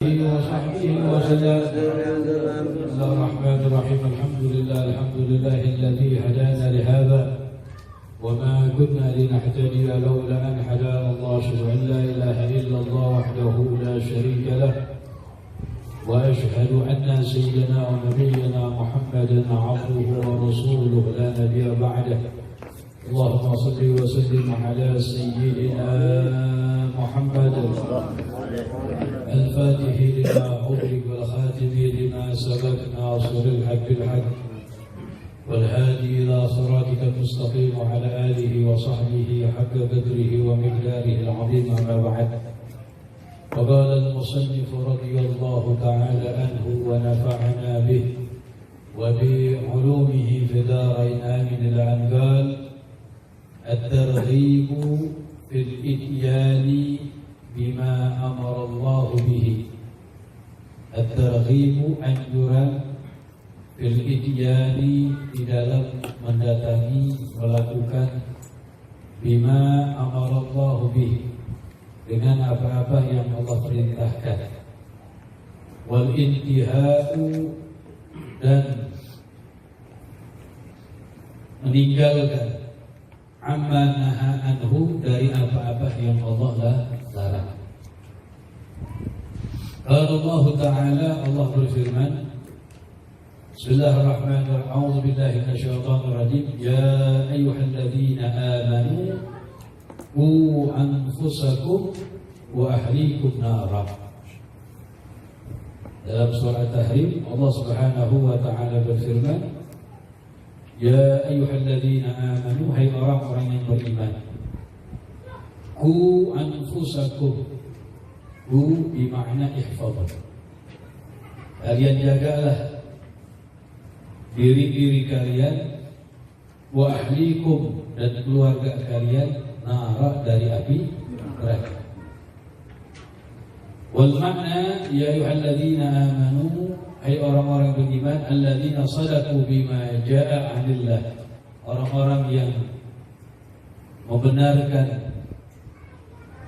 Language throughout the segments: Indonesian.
وصحبه وسلم. بسم الله الرحمن الرحيم. الحمد لله الذي هدانا لهذا وما كنا لنهتدي لولا أن هدانا الله. أشهد أن لا إله إلا الله وحده لا شريك له وأشهد أن سيدنا ونبينا محمدا عبده ورسوله لا نبي بعده. اللهم صل وسلم على سيدنا محمد الفاتح لما أغلق والخاتم لما سبق ناصر الحق بالحق والهادي إلى صراطك المستقيم وعلى آله وصحبه حق قدره ومقداره العظيم. أما بعد، وقال المصنف رضي الله تعالى عنه ونفعنا به وبعلومه في دارين آمين العنقال: الترغيب في الإتيان بما أمر الله به. الترغيب anjuran fil ityani, di dalam mendatangi, melakukan bima amarallahu bih, dengan apa-apa yang Allah perintahkan. Wal intihau, dan meninggalkan amma naha anhu, dari apa-apa yang Allah larang. Allah Ta'ala, Allah berfirman, Bismillahirrahmanirrahim. A'udzu billahi minasyaitonir rajim. Ya ayyuhalladzina amanu qu anfusakum wa ahlikum nara. Dalam surah At-Tahrim, Allah Subhanahu wa taala berfirman, Ya ayyuhalladzina amanu, hai orang-orang yang beriman. Qu anfusakum, qu bermakna ihfadhu. Kalian jagalah diri-diri kalian, wa ahlikum, dan keluarga kalian, nara, dari api neraka. Wal makna ya ayyuhalladzina amanu, hai orang-orang beriman, alladzina sadaqu bima jaa'a 'anillah, orang-orang yang membenarkan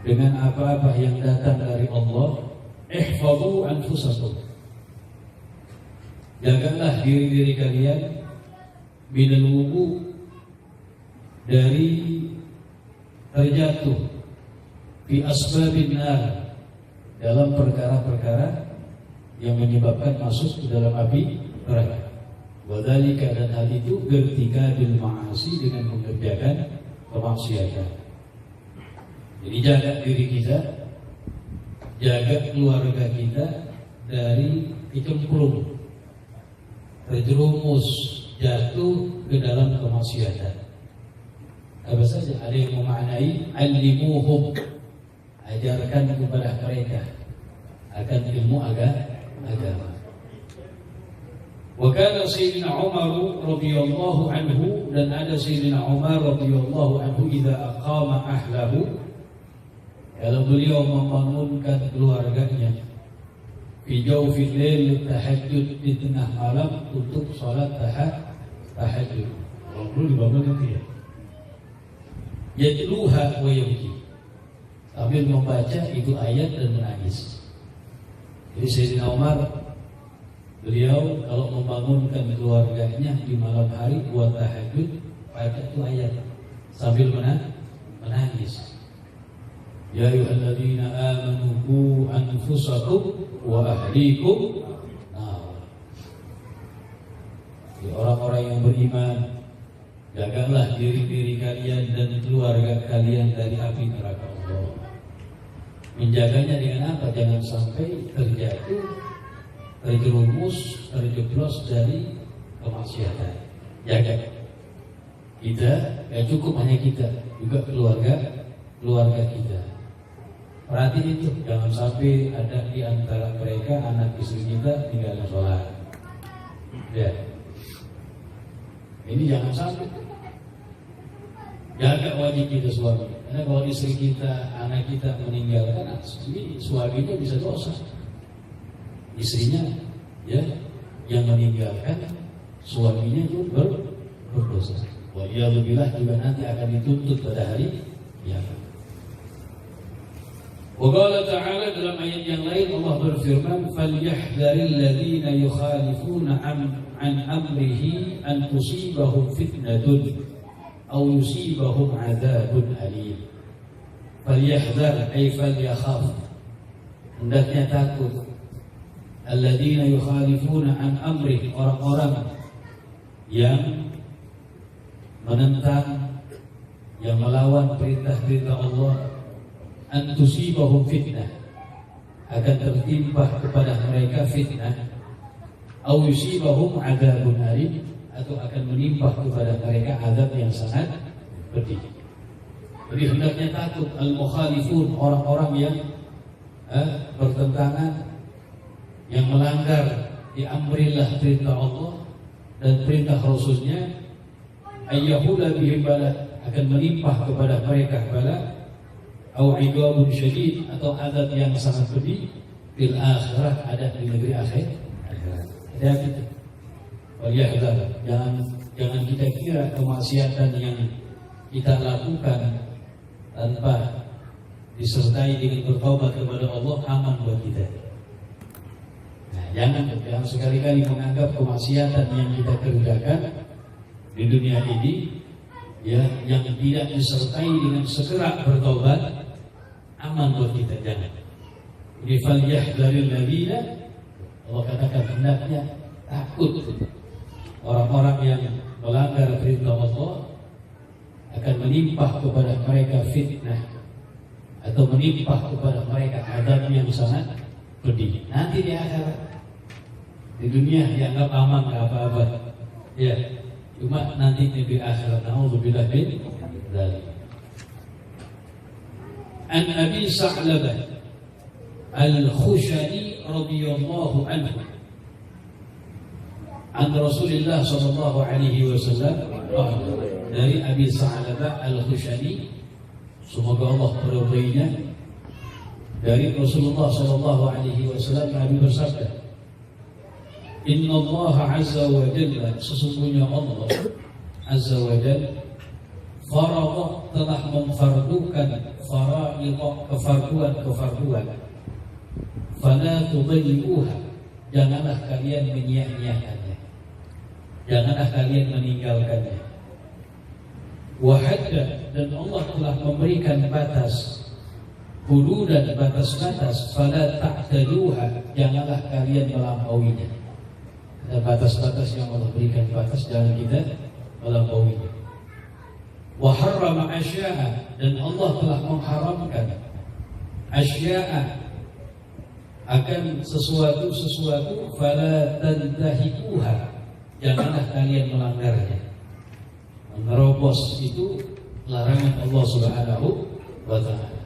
dengan apa-apa yang datang dari Allah. Ihfadhu anfusakum, jagalah diri-diri kalian, minal wuqu', dari terjatuh, fi asbabin nar, dalam perkara-perkara yang menyebabkan masuk ke dalam api neraka. Wadzalika, dan hal itu, bertikabil ma'asi, dengan mengerjakan kemaksiatan. Jadi jaga diri kita, jaga keluarga kita dari ikemplung, terjerumus, jatuh ke dalam kemaksiatan. Apa saja, ada yang memaknai alimuhum, ajarkan kepada mereka akan ilmu agama. Wa kana Sayyidina Umar radhiyallahu anhu, dan ada Sayyidina Umar radhiyallahu anhu, idza aqama ahlahu, kalau beliau membangunkan keluarganya, fi jawfil lail, tahajud, di tengah malam untuk salat tahajud. Kalau perlu dibangunkan dia. Yatluha wa yabki, sambil membaca itu ayat dan menangis. Jadi Sayyidina Umar, beliau kalau membangunkan keluarganya di malam hari buat tahajud, baca itu ayat sambil menangis. Ya ayyuhalladzina amanu qu anfusakum wa ahlikum nar. Ya orang-orang yang beriman, jagalah diri-diri kalian dan keluarga kalian dari api neraka Allah. Menjaganya dengan apa? Jangan sampai terjatuh, terjerumus, terjeblos dari kemaksiatan. Jaga kita, gak cukup hanya kita, juga keluarga kita. Perhatiin itu, jangan sampai ada di antara mereka anak istri kita tinggalin sholat. Ya, ini jangan sampai. Jaga wajib kita suami. Karena kalau istri kita, anak kita meninggalkan, ini suaminya bisa dosa. Istrinya, ya, yang meninggalkan, suaminya juga berdosa. Waliyadzubillah, juga nanti akan dituntut pada hari kiamat. Wa qala ta'ala, dalam ayat yang lain Allah berfirman, falyahdharil ladzina yukhalifuna an amrihi an tusibahum fitnatun aw yusibahum 'adzabun alim. Falyahdhar ay falyakhaf, hendaknya takut, alladzina yukhalifuna an amrihi, orang-orang yang menentang, yang melawan perintah-perintah Allah, an tusibahum fitnah, akan tertimpa kepada mereka fitnah, aw yusibahum 'adzabun alim, atau akan menimpa kepada mereka azab yang sangat pedih. Jadi hendaknya takut al-mukhalifun, orang-orang yang bertentangan, yang melanggar di amrillah, perintah Allah dan perintah Rasulnya, ayyahula bihim bala, akan menimpa kepada mereka bala, au iqabun syadid, atau azab yang sangat pedih fil akhirah, ada di negeri akhirat. Ada gitu. Waliyahdzar, jangan kita kira kemaksiatan yang kita lakukan tanpa disertai dengan bertaubat kepada Allah aman buat kita. Nah, jangan sekali-kali menganggap kemaksiatan yang kita kerjakan di dunia ini, ya, yang tidak disertai dengan segera bertaubat aman buat kita. Jangan. Jadi falyahdharil ladzina, Allah katakan hendaknya takut orang-orang yang melanggar perintah Allah, akan menimpa kepada mereka fitnah atau menimpa kepada mereka azab yang sangat pedih. Nanti di akhirat, di dunia dianggap aman, nggak apa-apa, ya, cuma nanti di akhirat. Nauzubillah min dzalik. An Abi Sa'labah Al-Khushani radhiyallahu anhu an Rasulullah sallallahu alaihi wasallam, dari Abi Sa'labah Al-Khushani, semoga Allah meridainya, dari Rasulullah sallallahu alaihi wasallam, Nabi bersabda, Inna Allah azza wa jalla, sesungguhnya Allah azza wa jalla farada, telah memfardukan faraidah, kefarduan, fala tudayyi'uha, janganlah kalian menyia-nyiakannya, janganlah kalian meninggalkannya. Wahadda, dan Allah telah memberikan batas, hududan, batas-batas, fala ta'taduha, janganlah kalian melampauinya. Ada batas-batas yang Allah berikan, batas, jangan kita melampauinya. Wa harrama asya'a, dan Allah telah mengharamkan asya'a, akan sesuatu, fala tantahikuha, janganlah kalian melanggarnya. Menerobos itu larangan Allah Subhanahu wa ta'ala.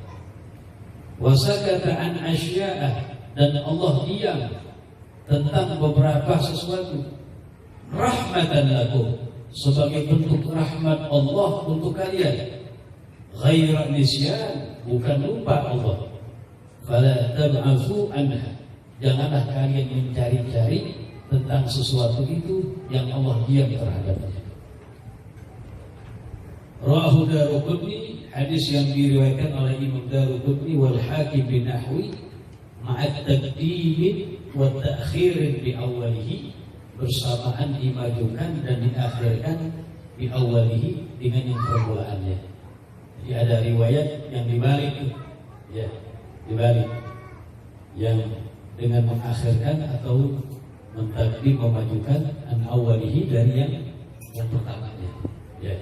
Wa sakata an asya'a, dan Allah diam tentang beberapa sesuatu, rahmatan lakum, sebagai bentuk rahmat Allah untuk kalian, ghaira nisyan, bukan lupa Allah. Fala tab'asu anha, janganlah kalian mencari-cari tentang sesuatu itu yang Allah diam terhadapnya. Rawahu Daruqutni, hadis yang diriwayatkan oleh Imam Daruqutni wal Hakim bin Nahwi, ma'at taqdim wa ta'khir bi awwalihi, bersamaan dimajukan dan diakhirkan di awwalihi, dengan yang permulaannya. Jadi ada riwayat yang dibalik, ya, dibalik, yang dengan mengakhirkan atau mentakdim, memajukan an awwalihi, dari yang pertamanya, ya.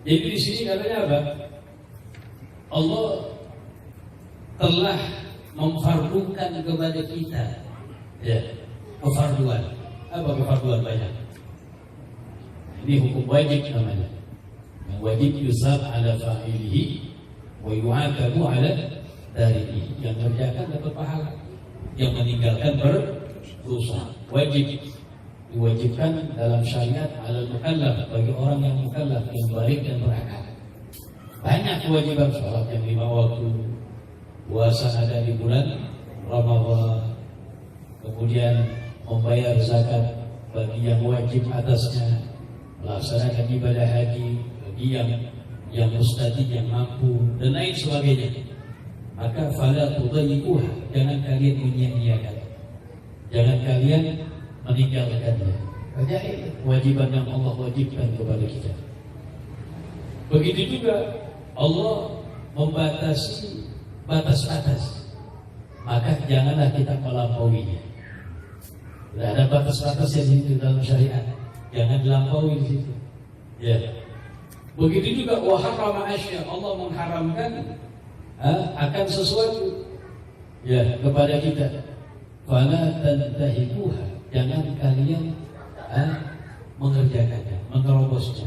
Jadi di sini katanya apa? Allah telah memfardukan kepada kita, ya, kefarduan. Apa kefarduan? Banyak. Ini hukum wajib namanya. Yang wajib yusab ala fa'ilihi wa yu'aqabu ala tarihi. Yang mengerjakan dapat pahala, yang meninggalkan berdosa. Wajib, diwajibkan dalam syariat ala mukallaf, bagi orang yang mukallaf, yang baik dan berakal. Banyak kewajiban, sholat yang 5 waktu, puasa ada di bulan Ramadan, kemudian membayar zakat bagi yang wajib atasnya, melaksanakan ibadah haji bagi yang mustati, yang mampu, dan lain sebagainya. maka fala tudayyi'uha, jangan kalian menyia-nyiakan, jangan kalian meninggalkannya. Kerjain kewajiban yang Allah wajibkan kepada kita. Begitu juga Allah membatasi batas-batas, maka janganlah kita melampauinya. Tidak ada batas-batas yang itu dalam syariat, jangan dilampaui di situ. Ya. Begitu juga wa harrama asya, Allah mengharamkan akan sesuatu ya kepada kita. Fala tantahikuha, jangan kalian mengerjakannya, menerobosnya.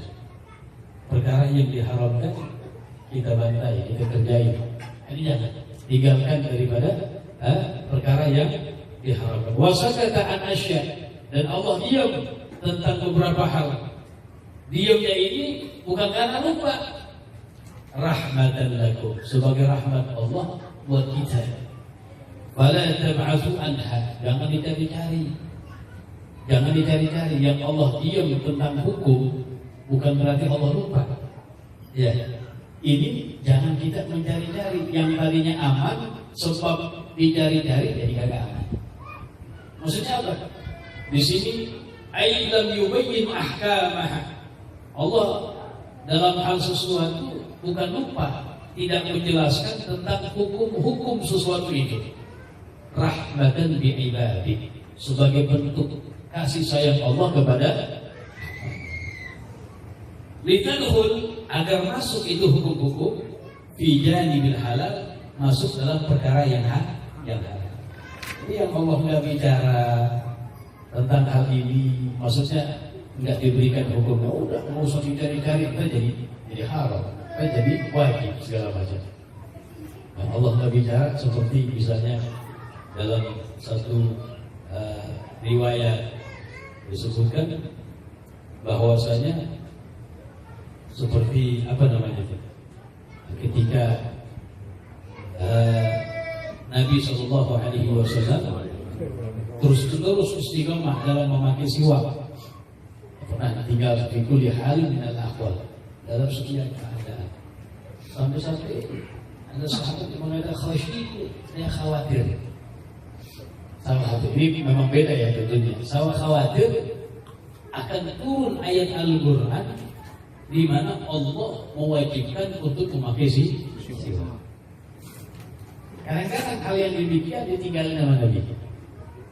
Perkara yang diharamkan kita bantai, kita kerjain. Ini jangan tinggalkan daripada perkara yang diharamkan. Wasakata an asya, dan Allah diam tentang beberapa hal. Diamnya ini bukan karena lupa, rahmatan lakum, sebagai rahmat Allah buat kita. Fala tab'atsu anha, jangan dicari-cari. Jangan dicari-cari. Yang Allah diam tentang hukum bukan berarti Allah lupa. Ya. Ini jangan kita mencari-cari. Yang tadinya aman sebab dicari-cari jadi kagak aman. Maksudnya apa? Di sini ailam yubayyin ahkamaha. Allah dalam hal sesuatu bukan lupa, tidak menjelaskan tentang hukum-hukum sesuatu itu. Rahmatan bi ibadi, sebagai bentuk kasih sayang Allah kepada litadkhul, agar masuk itu hukum-hukum fi janibil halal, masuk dalam perkara yang halal. Ini yang Allah nggak bicara tentang hal ini, maksudnya nggak diberikan hukumnya. Udah mau usah dicari-cari, kita jadi haram, jadi wajib segala macam. Nah, Allah nggak bicara seperti misalnya dalam satu riwayat disebutkan bahwasanya seperti apa namanya itu, ketika Nabi SAW terus istiqomah dalam memakai siwak, pernah tinggal di kulli halin minal ahwal, dalam sekian keadaan, sampai ada sahabat yang mengatakan khasyitu, saya khawatir. Sama khawatir, ini memang beda ya tentunya. Sama khawatir akan turun ayat Al-Quran di mana Allah mewajibkan untuk memakai siwak. Kadang-kadang hal yang demikian ditinggalin sama Nabi.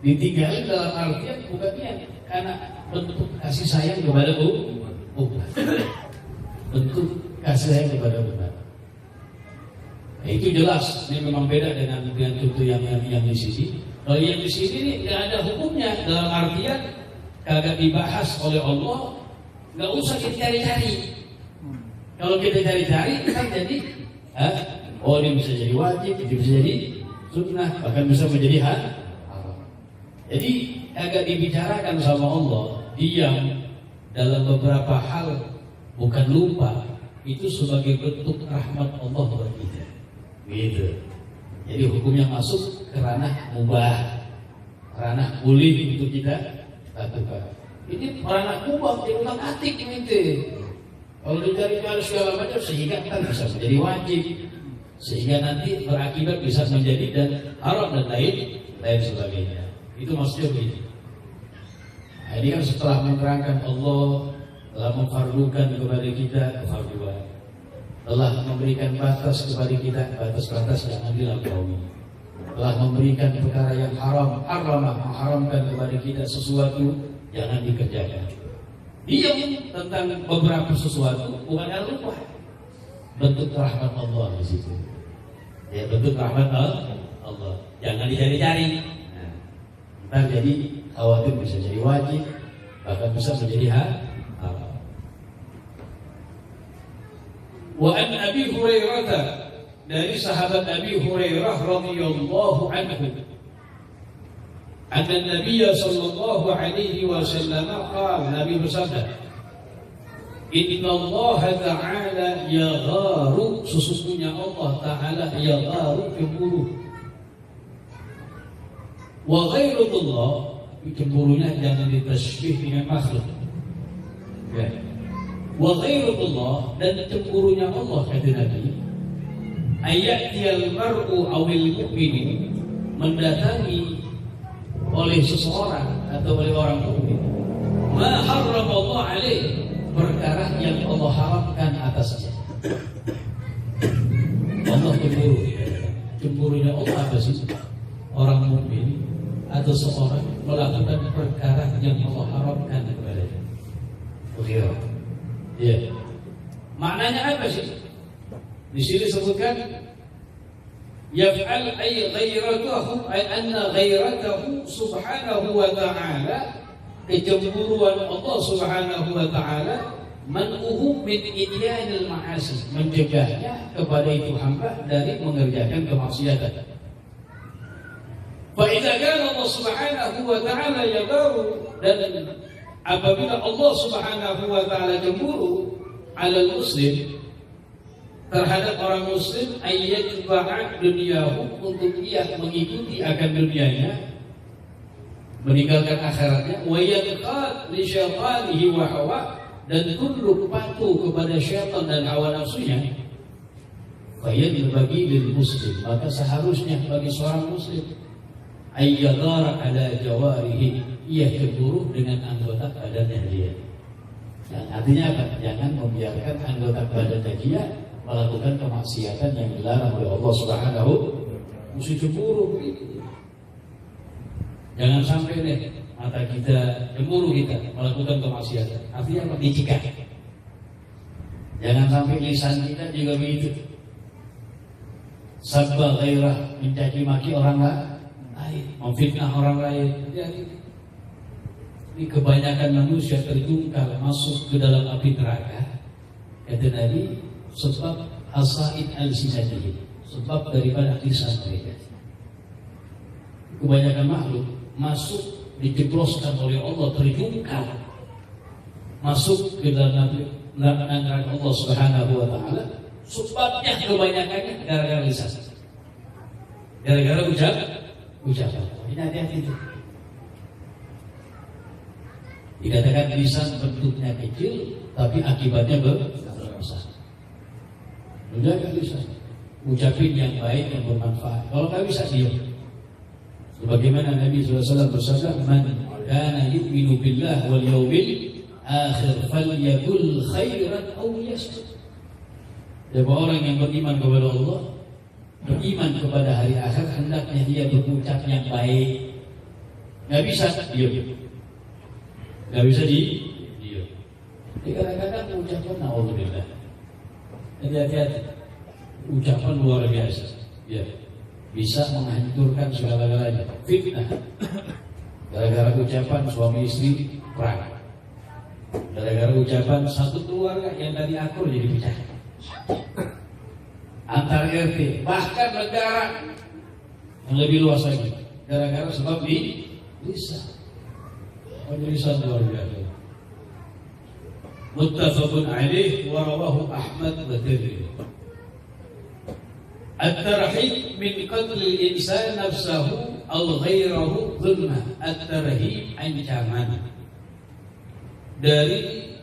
Ditinggalin dalam artian bukannya karena bentuk kasih sayang kepada umat. Bentuk kasih sayang kepada umat. Nah, itu jelas, ini memang beda dengan contoh yang di sini. Kalau yang di sini ini nggak ada hukumnya, dalam artian kagak dibahas oleh Allah, nggak usah kita cari-cari. Kalau kita cari-cari, kan jadi, oh ini bisa jadi wajib, ini bisa jadi sunnah, bahkan bisa menjadi hal. Jadi agak dibicarakan sama Allah, diam dalam beberapa hal, bukan lupa, itu sebagai bentuk rahmat Allah buat kita. Gitu. Jadi hukumnya masuk ke ranah mubah, ranah boleh untuk kita lakukan. Ini ranah mubah, jadi ulang atik ini. Kalau dicari-cari segala macam sehingga kan bisa menjadi wajib, sehingga nanti berakibat bisa menjadi dan haram dan lain sebagainya. Itu maksudnya begitu. Nah, ini kan setelah menerangkan Allah telah memfardukan kepada kita kefarduan, telah memberikan batas kepada kita, batas-batas jangan dilampaui, telah memberikan perkara yang haram, mengharamkan kepada kita sesuatu jangan dikerjakan. Diam tentang beberapa sesuatu bukan hal lupa, bentuk rahmat Allah di situ. Ya, bentuk rahmat Allah. Jangan dicari-cari. Nah, jadi khawatir bisa jadi wajib, bahkan bisa menjadi haram. Wa an Abi Hurairah, dari sahabat Abi Hurairah radhiyallahu anhu, anna Nabi sallallahu alaihi wasallam qala, Nabi bersabda, inna Allah ta'ala yagharu, sesungguhnya Allah ta'ala yagharu, cemburu. Wa ghairullah, cemburunya jangan ditasbih dengan makhluk. Ya. Wa ghairullah, dan cemburunya Allah kata Nabi Ayatil mar'u awil mu'minu, mendatangi oleh seseorang atau oleh orang mukmin ma harramallahu alaih, perkara yang Allah haramkan atasnya. Allah cemburu. Cemburunya Allah apa sih? Orang mukmin atau seorang melakukan perkara yang Allah haramkan kepadanya. Oke. Ya. Maknanya apa sih? Di sini disebutkan yaf'al ay ghairatahu, ay anna ghairatahu subhanahu wa ta'ala, kecemburuan Allah subhanahu wa ta'ala, man'uhu min ityanil ma'asi, mencegahnya kepada itu hamba dari mengerjakan kemaksiatan. Fa idza kana Allah subhanahu wa ta'ala yadaru, dan apabila Allah subhanahu wa ta'ala cemburu alal muslim, terhadap orang muslim, ayyatba'a dunyahu, untuk ia mengikuti akan dunianya, meninggalkan akhiratnya, wa yanqad li syaitanihi wa hawa, dan tunduk patuh kepada syaitan dan hawa nafsunya, bagi lil muslim, maka seharusnya bagi seorang muslim ayyadara ala jawarihi, ia cemburu dengan anggota badannya dia. Yang artinya apa? Jangan membiarkan anggota badannya dia melakukan kemaksiatan yang dilarang oleh Allah Subhanahu. Mesti cemburu. Jangan sampai deh mata kita cemburu kita melakukan kemaksiatan. Artinya apa? Dicegah. Jangan sampai lisan kita juga begitu. Sabba ghairah, mencaci maki orang lain, memfitnah orang lain. Ini kebanyakan manusia terjungkal masuk ke dalam api neraka. Kata Nabi, sebab hasaid al-sinatihim, sebab daripada lisan mereka. Kebanyakan makhluk masuk, dijebloskan oleh Allah, terjungkal masuk ke dalam neraka Allah Subhanahu wa ta'ala. Sebabnya kebanyakannya gara-gara lisan, gara-gara ucapan. Ini hati-hati itu. Dikatakan lisan bentuknya kecil, tapi akibatnya besar. Menjaga lisan, ucapin yang baik, yang bermanfaat. Kalau nggak bisa diam. Sebagaimana Nabi SAW bersabda, "Man kana yu'minu billah wal yawmil akhir falyakul khairan aw liyasmut." Siapa orang yang beriman kepada Allah, beriman kepada hari akhir, hendaknya dia berucap yang baik. Nggak bisa diam. Nggak bisa diam. Kadang-kadang ucapan na'udzubillah. Jadi hati-hati, ucapan luar biasa, ya, bisa menghancurkan segala-galanya. Fitnah, gara-gara ucapan suami istri perang, gara-gara ucapan satu keluarga yang tadi akur jadi pecah, antar RT, bahkan negara yang lebih luas lagi, gara-gara sebab di lisan. Lisan luar biasa. Muttafaqun alaih wa rawahu Ahmad wa Tirmidzi. At-tarhib min qatl al-insan nafsahu aw ghairahu dhulma. At-tarhib ancaman dari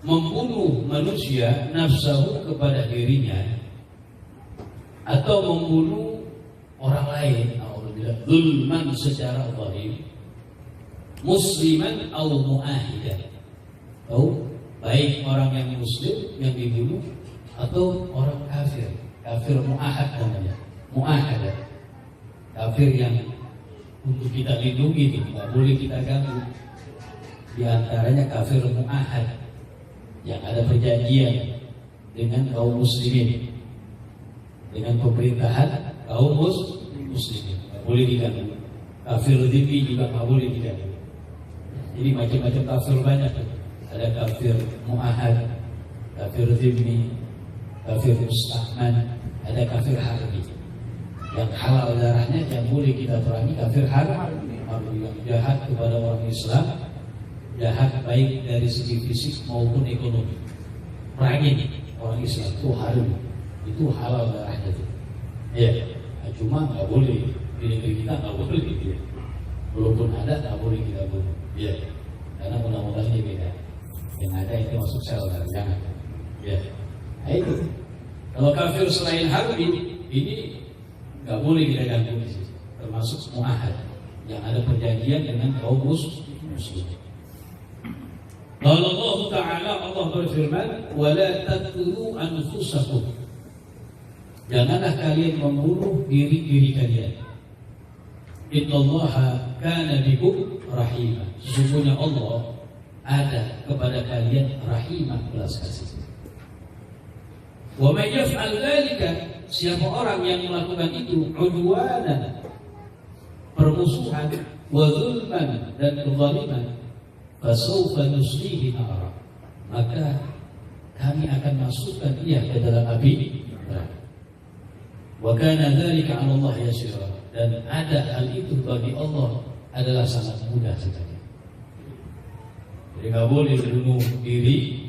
membunuh manusia nafsahu kepada dirinya atau membunuh orang lain, alhamdulillah, zulman secara zalim, musliman aw muahidan, atau baik orang yang muslim yang dibunuh atau orang kafir, kafir muahad namanya, muahad, kafir yang untuk kita lindungi, tidak boleh kita ganggu. Di antaranya kafir muahad yang ada perjanjian dengan kaum muslimin, dengan pemerintahan kaum muslimin, tidak boleh diganggu. Kafir dhimmi juga tidak boleh diganggu. Jadi macam-macam kafir banyak. Ada kafir muahad, kafir dhimmi, kafir musta'man, ada kafir harbi. Yang halal darahnya yang boleh kita perangi kafir harbi, yang jahat kepada orang Islam, jahat baik dari segi fisik maupun ekonomi. Perangi orang Islam itu harbi, itu halal darahnya itu. Ya, cuma nggak boleh di negeri kita, nggak boleh gitu ya. Walaupun ada nggak boleh kita bunuh. Ya, karena undang-undangnya beda. Yang ada itu masuk sel, jangan. Ya, nah itu. Kalau kafir selain harbi, ini nggak boleh kita ganggu di situ. Termasuk muahad yang ada perjanjian dengan kaum muslim. Allah Ta'ala, Allah berfirman, "Wala taqtulu anfusakum." Janganlah kalian membunuh diri kalian. Innallaha kana bikum rahimah. Sesungguhnya Allah ada kepada kalian rahimah, belas kasih. Wa may yaf'al dzalika, siapa orang yang melakukan itu udwanan, permusuhan, wa zulman, dan kezaliman, fasawfa nuslihi nara, maka kami akan masukkan ia ke dalam api neraka. Wa kana dzalika 'ala Allah yasira, dan ada hal itu bagi Allah adalah sangat mudah sekali. Jadi nggak boleh bunuh diri,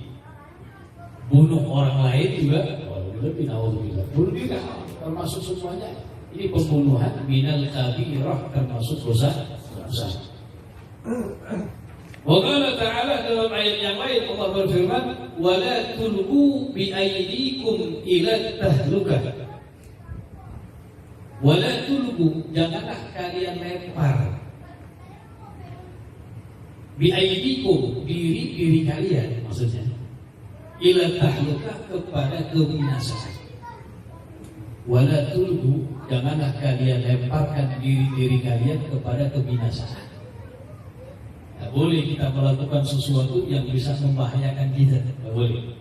bunuh orang lain juga lebih naudzubillah. Bunuh diri termasuk semuanya. Ini pembunuhan minal kabirah, termasuk dosa besar. Wa qala ta'ala, dalam ayat yang lain Allah berfirman, "Wa la tulqu bi aydikum ila tahlukah." Wa la tulqu, janganlah kalian lempar bi aydikum, diri kalian maksudnya, ila tahlukah, kepada kebinasaan. Wala tulhu, janganlah kalian lemparkan diri kalian kepada kebinasaan. Tidak boleh kita melakukan sesuatu yang bisa membahayakan kita. Tidak boleh.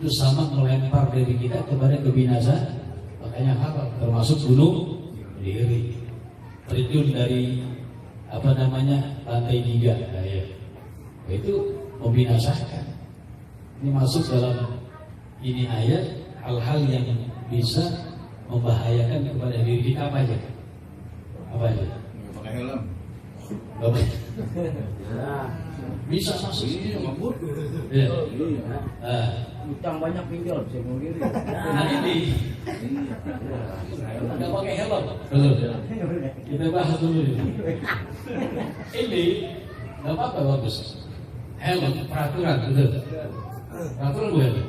Itu sama melempar diri kita kepada kebinasaan. Makanya haram, termasuk bunuh diri. Terjun dari lantai 3, ya. Itu membinasakan. Ini masuk dalam ini ayat hal-hal yang bisa membahayakan kepada diri kita. Apa aja? Pakai helm. Bisa masuk ini mabur. Ya. Utang banyak pinjol, saya mau diri. Nah ini nggak pakai helm. Kita bahas dulu ini. Ini nggak apa-apa, bagus. Helm peraturan, betul. Peraturan bukan?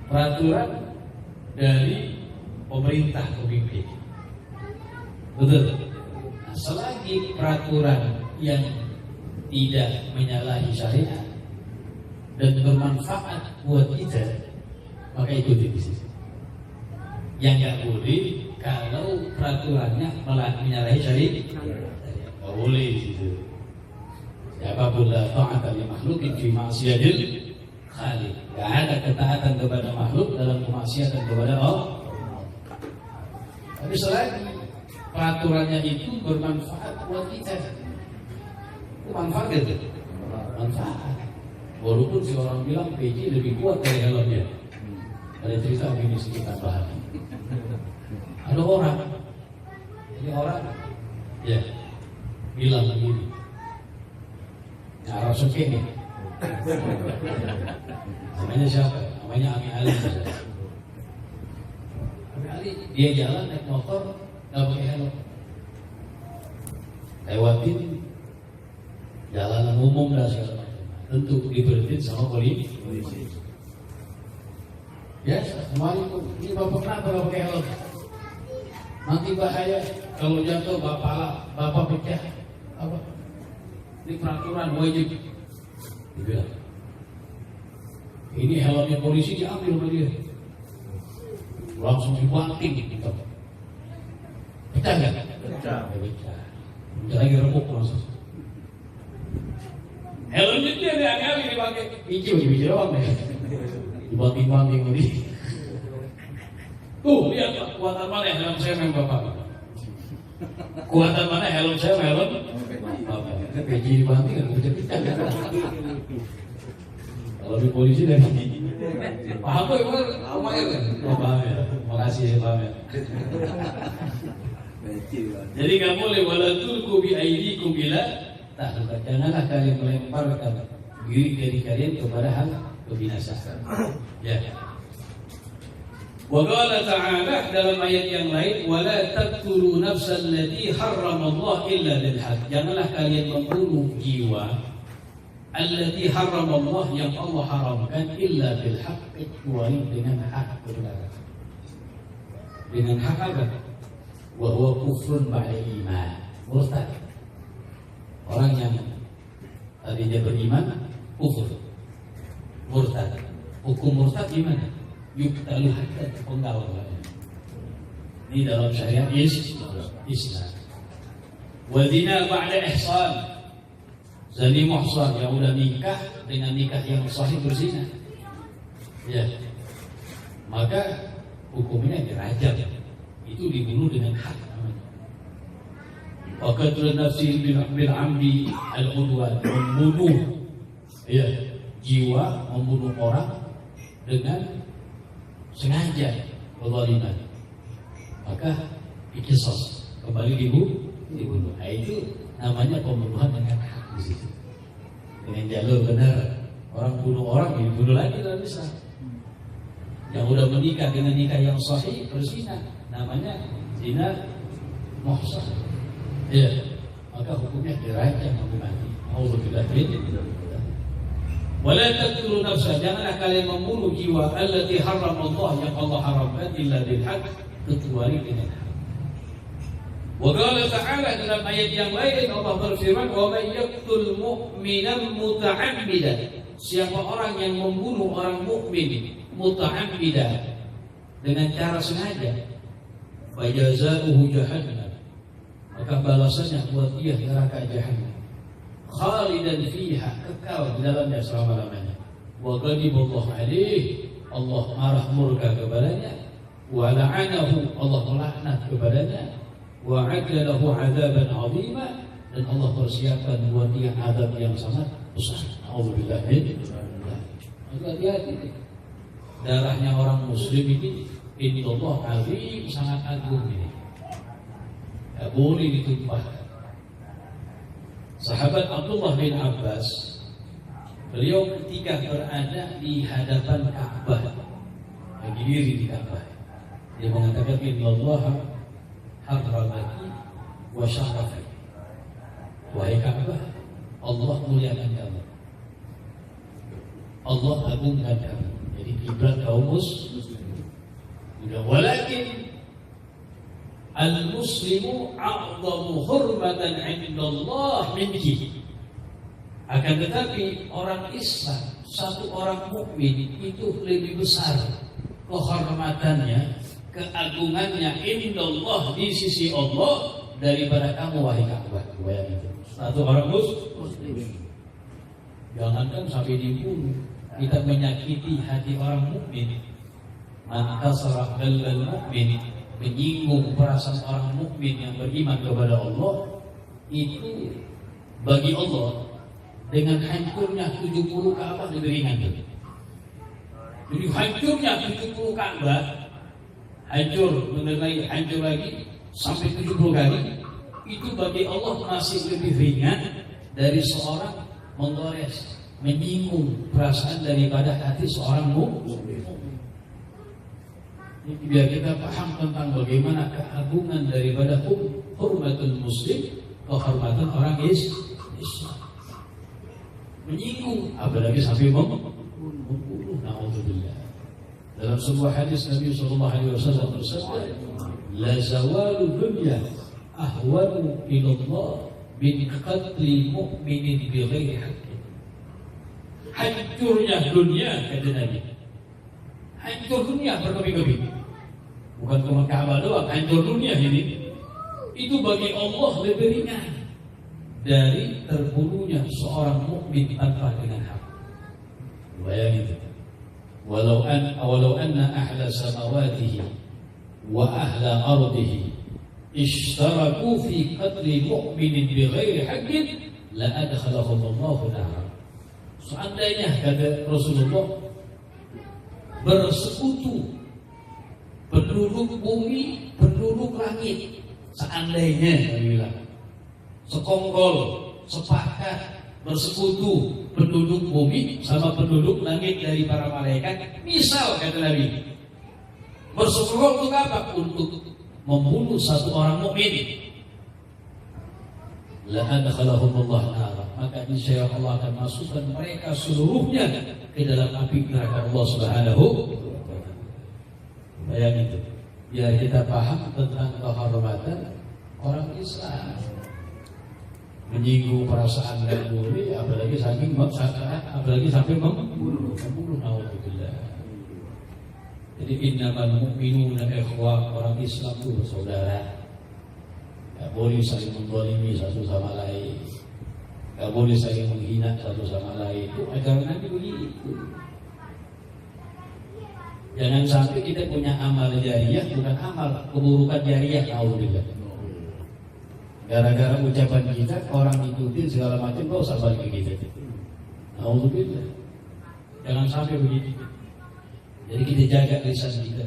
Peraturan dari pemerintah, pemimpin. Betul. Nah, selagi peraturan yang tidak menyalahi syariat dan bermanfaat buat kita, maka ikuti di situ. Yang nggak boleh kalau peraturannya menyalahi syariat, nggak boleh di situ. Siapapun la ta'ata li makhluqin fi ma'siyatil khaliq. Enggak ada ketaatan kepada makhluk dalam kemaksiatan kepada Allah. Tapi selagi peraturannya itu bermanfaat buat kita, itu manfaat gitu. Manfaat. Walaupun si orang bilang PJ lebih kuat dari helmnya. Ada cerita begini sedikit tambahan. Ada orang, ini orang, ya, bilang begini. Nah, Rasul ini namanya siapa? Namanya Ami Ali. Ami Ali, dia jalan naik motor nggak pakai helm, lewatin jalanan umum dan segala macam. Tentu diberhentiin sama polisi. Biasa, Assalamualaikum. Ini bapak kenapa nggak pakai helm? Nanti bahaya kalau jatuh bapak pecah. Apa? Ini peraturan wajib. Dibilang. Ini helmnya polisi diambil sama dia. Langsung dibanting gitu. Pecah nggak? Pecah. Pecah lagi remuk langsung. Helmnya dia ada dipakai. Biji doang deh. Dibanting-banting sama dia. Tuh lihat Pak, kuatan mana helm saya main bapak. Kuatan mana helm saya helm bapak. PJ dibanting kan pecah-pecah. Kalau di polisi dari paham kok lumayan kan? Oh paham ya, makasih ya paham ya. Jadi nggak boleh wala tulqu bi aydikum ila tahlukah. Janganlah kalian melemparkan diri kalian kepada hal kebinasaan. Ya. Wa qala ta'ala, dalam ayat yang lain, wala taqtulu nafsal lati harramallahu illa bil haqq. Janganlah kalian membunuh jiwa allati haramallah, yang Allah haramkan, illa bil haqq, kecuali dengan hak kebenaran. Dengan hak apa? Wa huwa kufrun ba'da iman, murtad. Orang yang tadinya beriman kufur, murtad. Hukum murtad gimana? Yuqtalu hatta penggal. Ini dalam syariat Islam. Wa zina ba'da ihsan, zani muhsan, yang udah nikah dengan nikah yang sahih berzina, ya, maka hukumnya dirajam, itu dibunuh dengan hak namanya. Wa qatl nafsi bil amdi al-udwan, membunuh, ya, jiwa, membunuh orang dengan sengaja, kezaliman, maka dikisas, kembali dibunuh. Nah, itu namanya pembunuhan dengan hak di situ. Dengan jalur benar, orang bunuh orang dibunuh lagi dalam Islam. Yang udah menikah dengan nikah yang sahih berzina, namanya zina muhsan. Ya, maka hukumnya dirajam, hukum mati. Auzubillah min dzalik. Wala taqtulu nafsa, janganlah kalian membunuh jiwa allati haramallah, yang Allah haramkan, illa bil haqq, kecuali dengan hak. Wa qala ta'ala, dalam ayat yang lain Allah berfirman, wa may yaqtul mu'minan muta'ammidan, siapa orang yang membunuh orang mukmin muta'ammidan, dengan cara sengaja, fajazaohu jahannam, maka balasannya buat dia neraka jahannam, khalidan fiha, kekal di dalamnya selama-lamanya. Wa ghadiballahu alaihi, Allah marah murka kepadanya. Wa la'anahu, Allah melaknat kepadanya. Wa 'adda lahu 'adzaban 'azima, dan Allah persiapkan buat dia azab yang sangat besar. Auzubillah min dzalik. Hati-hati, darahnya orang muslim ini indallah azim, sangat agung ini, tidak boleh ditumpahkan. Sahabat Abdullah bin Abbas, beliau ketika berada di hadapan Ka'bah, lagi diri di Ka'bah, dia mengatakan, innallaha harramaki wa syarafaki, wahai Ka'bah, Allah muliakan kamu, Allah agungkan kamu. Jadi kiblat kaum muslimin. Walakin al-muslimu a'zamu hurmatan 'indallah minki. Akan tetapi orang Islam, satu orang mukmin itu lebih besar kehormatannya, keagungannya indallah, di sisi Allah, daripada kamu wahai Ka'bah. Satu orang muslim. Jangankan sampai dibunuh, kita menyakiti hati orang mukmin. Man kasara qalbal mukmin, menyinggung perasaan orang mukmin yang beriman kepada Allah, itu bagi Allah dengan hancurnya 70 Ka'bah lebih ringan. Jadi hancurnya 70 Ka'bah, hancur mengenai hancur lagi sampai 70 kali, itu bagi Allah masih lebih ringan dari seorang menggores, menyinggung perasaan daripada hati seorang mukmin. Ini biar kita paham tentang bagaimana keagungan daripada hurmatul muslim, kehormatan orang Islam. Menyinggung, apalagi sampai membunuh. Na'udzubillah. Dalam sebuah hadis Nabi SAW bersabda, la zawalu dunya ahwanu ilallah min qatli mu'minin bi ghairi haqqin. Hancurnya dunia, kata Nabi, hancur dunia berkeping-keping, bukan cuma Ka'bah doang, hancur dunia ini, itu bagi Allah lebih ringan dari terbunuhnya seorang mukmin tanpa dengan hak. Bayangin, walau anna ahla samawatihi wa ahla ardihi ishtaraku fi qatli mu'minin bi ghairi haqqin la adkhalahum Allahu nar. Seandainya, kata Rasulullah, bersekutu penduduk bumi, penduduk langit, seandainya bilang, sekongkol, sepakat bersekutu penduduk bumi sama penduduk langit dari para malaikat, misal, kata Nabi, bersekutu untuk apa? Untuk membunuh satu orang mukmin, la adkhalahumullah nar, maka niscaya Allah akan masukkan mereka seluruhnya ke dalam api neraka Allah Subhanahu wa taala. Bayangin itu. Biar kita paham tentang kehormatan orang Islam. Menyinggung perasaan dan boleh, apalagi sampai membunuh. Naudzubillah. Jadi innamal mu'minuna ikhwah, orang Islam itu bersaudara. Gak boleh saling menzalimi satu sama lain. Gak boleh saling menghina satu sama lain. Itu ajaran Nabi begitu. Jangan sampai kita punya amal jariah bukan amal keburukan jariah. Naudzubillah. Gara-gara ucapan kita orang ikutin segala macam, kau usah balik ke kita. Alhamdulillah. Jangan sampai begitu. Jadi kita jaga lisan kita.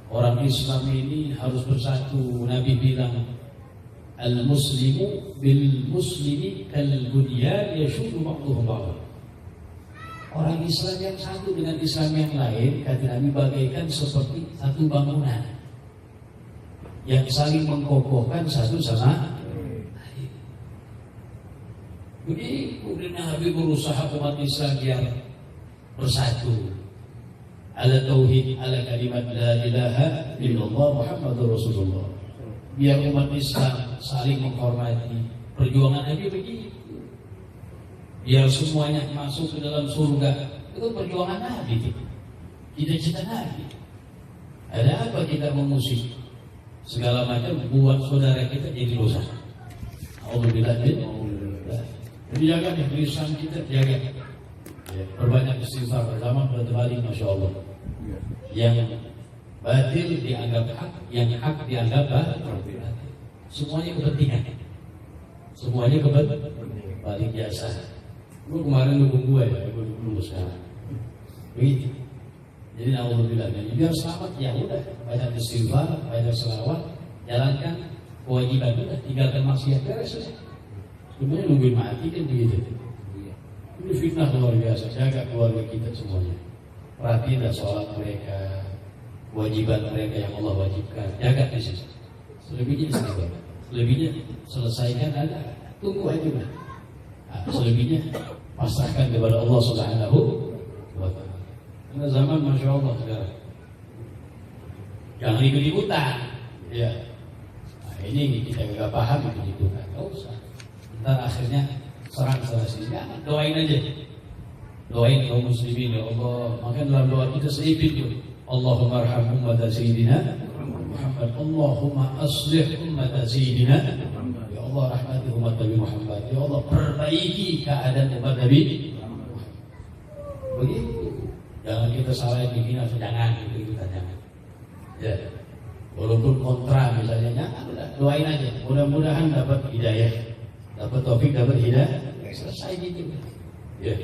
Orang Islam ini harus bersatu. Nabi bilang, al-muslimu bil-muslimi kal-bunyan yashuddu ba'duhu ba'dan. Orang Islam yang satu dengan Islam yang lain, kata Nabi, bagaikan seperti satu bangunan yang saling mengkokohkan satu sama lain. Begitu Nabi berusaha umat Islam yang bersatu ala tauhid, ala kalimat la ilaha illallah Muhammadur Rasulullah. Biar umat Islam saling menghormati. Perjuangan Nabi begitu. Biar semuanya masuk ke dalam surga. Itu perjuangan Nabi. Cita-cita Nabi. Ada apa kita memusik segala macam buat saudara kita jadi dosa? Alhamdulillah. Jadi jaga nih lisan kita, jaga. Perbanyak istighfar, zaman berbalik, masya Allah. Yang batil dianggap hak, yang hak dianggap batil. Semuanya kepentingan. Semuanya kepentingan. Balik jasa. Gue kemarin dukung gue ya, gue dukung sekarang. Begitu. Jadi alhamdulillah, biar selamat ya udah, banyak istighfar, banyak selawat, jalankan kewajiban kita, tinggalkan maksiat, beres. Sebenarnya nungguin mati kan begitu. Ini fitnah luar biasa. Jaga keluarga kita semuanya. Perhatiinlah sholat mereka, kewajiban mereka yang Allah wajibkan. Jaga di situ. Selebihnya istighfar. Selebihnya selesaikan ada. Tunggu aja lah. Selebihnya pasrahkan kepada Allah Subhanahu wa taala. Karena zaman masya Allah sekarang. Jangan ikut-ikutan. Ya. Nah, ini kita gak paham ikut-ikutan. Gak usah. Ntar akhirnya serang sini. Doain aja. Doain kaum muslimin ya Allah. Makanya dalam doa kita seipin juga. Allahumma arham ummata sayyidina Muhammad. Allahumma aslih ummata sayyidina. Ya Allah rahmati umat Nabi Muhammad. Ya Allah perbaiki keadaan umat Nabi. Begitu. Jangan kita salah dihina, jangan kita jangan. Ya. Walaupun kontra misalnya, jangan, doain aja. Mudah-mudahan dapat hidayah. Dapat taufik, dapat hidayah, selesai gitu. Ya.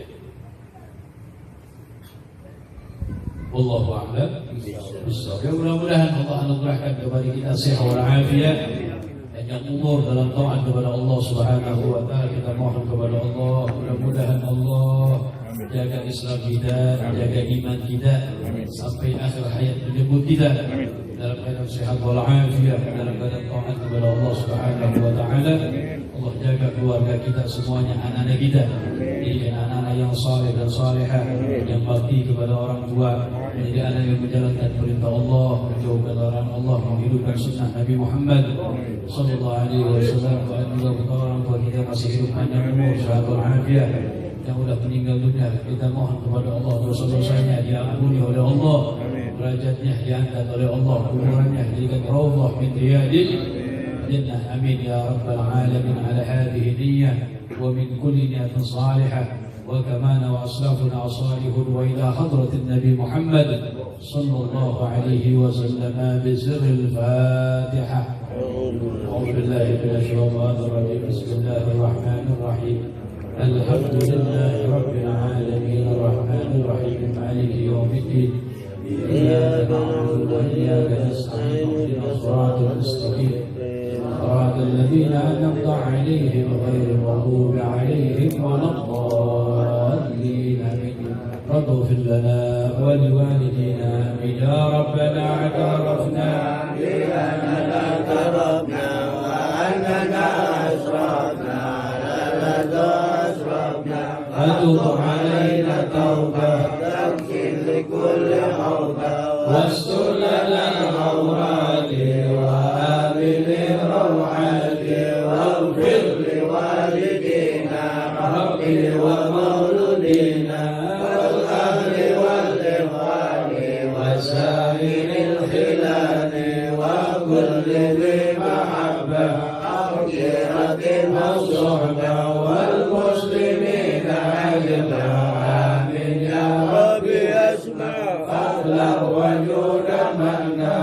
Wallahu a'lam. Ya, mudah-mudahan Allah anugerahkan kepada kita sehat wal afiat dan yang umur dalam taat kepada Allah Subhanahu wa taala. Kita mohon kepada Allah, mudah-mudahan Allah jaga Islam kita, jaga iman kita sampai akhir hayat menyebut kita dalam keadaan sehat wal afiat, dalam keadaan taat kepada Allah Subhanahu wa taala. Allah jaga keluarga kita semuanya, anak-anak kita, jadikan anak-anak yang saleh dan salihah, yang bakti kepada orang tua, menjadi anak yang menjalankan perintah Allah, menjauhkan larangan Allah, menghidupkan sunnah Nabi Muhammad sallallahu alaihi wasallam. Kepada orang tua kita masih hidup panjang umur, sehat wal afiat, yang sudah meninggal dunia, kita mohon kepada Allah dosa-dosanya diampuni oleh Allah, derajatnya diangkat oleh Allah, kuburannya dijadikan raudhah min riyadil jannah. Amin ya rabbal alamin. Ala hadhihi niyyah wa min kulli niyatin salihah wa kama nawa aslafuna salihun wa ila hadratin Nabi Muhammad sallallahu alaihi wasallam bi sirril Fatihah. A'udzu billahi minasy syaithanir rajim. Bismillahir rahmanir rahim. Alhamdulillahi rabbil alamin arrahmanir rahim maliki yaumiddin. Iyyaka na'budu wa iyyaka nasta'in. Ihdinas siratal mustaqim. صراط الذين أنعمت عليهم غير المغضوب عليهم ولا الضالين. رب اغفر لنا ولوالدينا يا ربنا اعترفنا بأننا اعترفنا وأننا أسرفنا وتب علينا توبة تغفر لكل عوبة واستر لنا العورات وآمن الروعات واغفر لوالدينا ربي ومولودينا والأهل والإخوان وسائر الخلان وكل ذي محبة وخيرة والصحبة والمسلمين أجمعين آمين يا ربي اسمع فضلا وجودا منا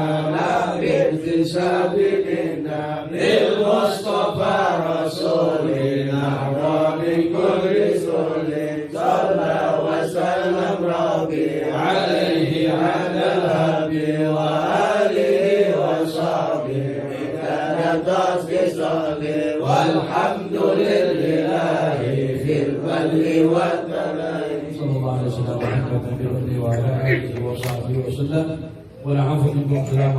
باكتساب منا للمصطفى رسولنا وبكل رسول صلى وسلم ربي عليه على الهدي وآله وصحبه كان تصديق والحمد لله في البر والبلاء صلى الله عليه وسلم وعلى آله وصحبه وسلم والعفو منكم.